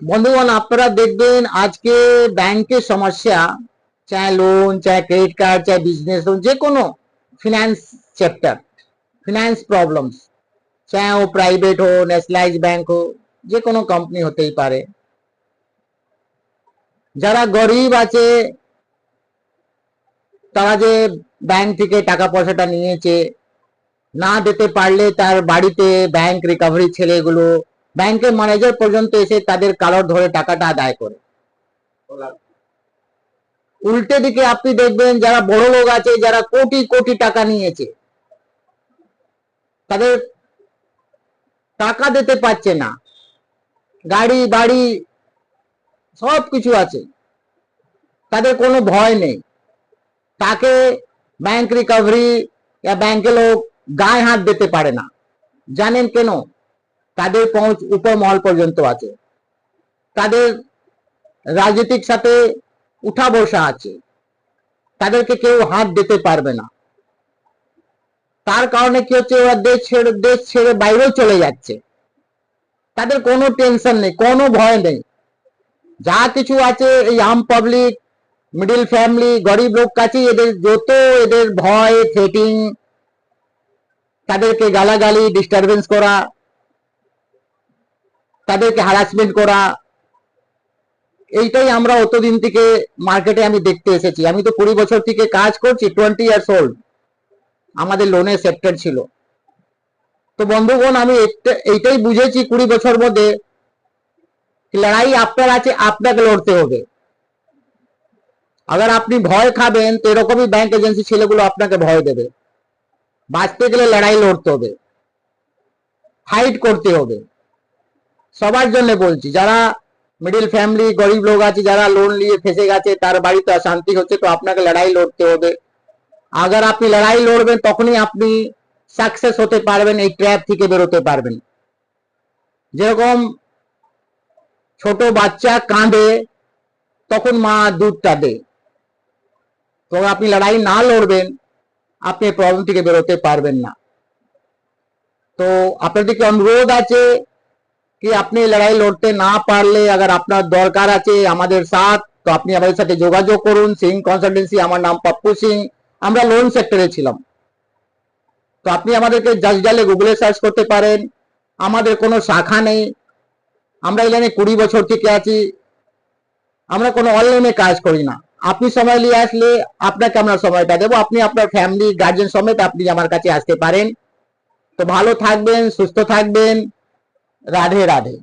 বন্ধুগণ, আপনারা দেখবেন আজকে ব্যাংকের সমস্যা, চাहे লোন, চাहे ক্রেডিট কার্ড, চাहे বিজনেস লোন, যে কোনো ফিনান্স সেক্টর, ফিনান্স প্রবলেমস, চাहे वो প্রাইভেট हो, ন্যাশনালাইজ ব্যাংক हो, যে কোনো কোম্পানি হতেই পারে। যারা গরিব আছে তারা যে ব্যাংক থেকে টাকা পয়সাটা নিয়েছে, না দিতে পারলে তার বাড়িতে ব্যাংক রিকভারি ছেলেগুলো, ব্যাংকের ম্যানেজার পর্যন্ত এসে তাদের কালর ধরে টাকাটা আদায় করে। উল্টে দিকে আপনি দেখবেন যারা বড় লোক আছে, যারা কোটি কোটি টাকা নিয়েছে, তাদের টাকা দিতে পারছে না, গাড়ি বাড়ি সব কিছু আছে, তাদের কোনো ভয় নেই, তাকে ব্যাংক রিকভারি ব্যাংকে লোক গায়ে হাত দিতে পারে না। জানেন কেন? তাদের পৌঁছ উপর মহল পর্যন্ত আছে, তাদের রাজনীতির সাথে উঠা বসা আছে, তাদেরকে কেউ হাত দিতে পারবে না। তার কারণে কি হচ্ছে, ওরা দেশ ছেড়ে বাইরেও চলে যাচ্ছে, তাদের কোনো টেনশন নেই, কোনো ভয় নেই। যা কিছু আছে এই আম পাবলিক, মিডিল ফ্যামিলি, গরিব লোক কাছে এদের যত এদের ভয়, থ্রেটিং, তাদেরকে গালাগালি, ডিস্টারবেন্স করা, তাদেরকে হ্যারাসমেন্ট করা, এইটাই আমরা অতদিন থেকে মার্কেটে আমি দেখতে এসেছি। আমি তো 20 বছর থেকে কাজ করছি, 20 ইয়ার্স ওল্ড আমাদের লোনের সেক্টর ছিল। তো বন্ধুগণ, আমি এইটাই বুঝেছি 20 বছর মধ্যে, লড়াই আপনার আছে, আপনাকে লড়তে হবে। अगर আপনি ভয় খাবেন তো এরকমই ব্যাংক এজেন্সি ছেলেগুলো আপনাকে ভয় দেবে। বাঁচতে গেলে লড়াই লড়তে হবে, ফাইট করতে হবে। সবার জন্য বলছি, যারা মিডিল ফ্যামিলি, গরিব লোক আছে, যারা লোন নিয়ে ফেসে গেছে, তার বাড়িতে অশান্তি হচ্ছে, তো আপনাকে লড়াই লড়তে হবে। अगर আপনি লড়াই লড়বেন তখনই আপনি সাকসেস হতে পারবেন, এই ট্র্যাপ থেকে বেরোতে পারবেন। যেরকম ছোট বাচ্চা কাঁদে তখন মা দুধটা দেয়, তো আপনি লড়াই না লড়বেন আপনি প্রবলেম থেকে বেরোতে পারবেন না। তো আপনাদেরকে অনুরোধ আছে कि আপনি লড়াই লড়তে না পারলে, अगर আপনার দরকার আছে আমাদের সাথ, তো আপনি আমাদের সাথে যোগাযোগ করুন। সিং কনসালটেন্সি, আমার নাম পাপ্পু সিং, আমরা লোন সেক্টরে ছিলাম। তো আপনি আমাদেরকে জাস্ট ডালে গুগলে সার্চ করতে পারেন, আমাদের কোনো শাখা নেই, আমরা এখানে 20 বছর থেকে আছি, আমরা কোনো অনলাইনে কাজ করি না। আপনি সময় নিয়ে আসলে আপনাকে আমরা সময়টা দেবো, আপনি আপনার ফ্যামিলি গার্জেন সমেত আপনি আমার কাছে আসতে পারেন। তো ভালো থাকবেন, সুস্থ থাকবেন, রাধে রাধে।